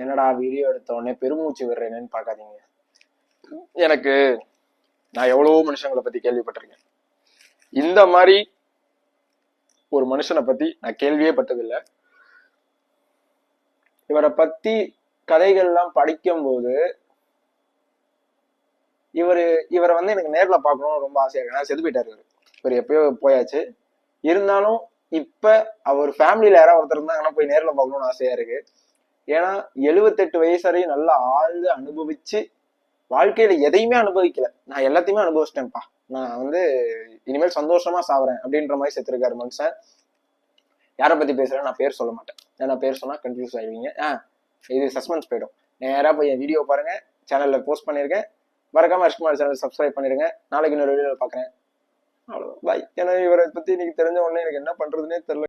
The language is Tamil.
என்னடா வீடியோ எடுத்த உடனே பெருமூச்சு விடுறேன்னு பார்க்காதீங்க. எனக்கு நான் எவ்வளவோ மனுஷங்களை பத்தி கேள்விப்பட்டிருக்கேன். இந்த மாதிரி ஒரு மனுஷனை பத்தி நான் கேள்வியே பட்டதில்லை. இவரை பத்தி கதைகள்லாம் படிக்கும் போது இவரை வந்து எனக்கு நேர்ல பார்க்கணும்னு ரொம்ப ஆசையா இருக்கு. ஏன்னா செத்து போயிட்டாரு இவர் எப்பயோ போயாச்சு. இருந்தாலும் இப்ப அவர் ஃபேமிலியில யாராவது ஒருத்தர் இருந்தாங்கன்னா போய் நேர்ல பார்க்கணும்னு ஆசையா இருக்கு. ஏன்னா 78 வயசு வரையும் நல்லா ஆழ்ந்து அனுபவிச்சு வாழ்க்கையில எதையுமே அனுபவிக்கல. நான் எல்லாத்தையுமே அனுபவிச்சிட்டேன்ப்பா, நான் வந்து இனிமேல் சந்தோஷமா சாவறேன் அப்படின்ற மாதிரி செத்துருக்காரு மனுஷன். யாரை பத்தி பேசுறேன் நான் பேர் சொல்ல மாட்டேன், ஏன்னா பேர் சொன்னா கன்ஃபியூஸ் ஆயிடுவீங்க. இது சஸ்பென்ஸ் போயிடும். நேரா போய் என் வீடியோ பாருங்க, சேனல்ல போஸ்ட் பண்ணிருக்கேன். மறக்காம அரிஷ்குமார் சேனல் சப்ஸ்கிரைப் பண்ணிருங்க. நாளைக்கு இன்னொரு வீடியோல பாக்குறேன். அவ்வளவுதான், பாய். ஏன்னா இவரை பத்தி இன்னைக்கு தெரிஞ்ச உடனே எனக்கு என்ன பண்றதுன்னே தெரியல.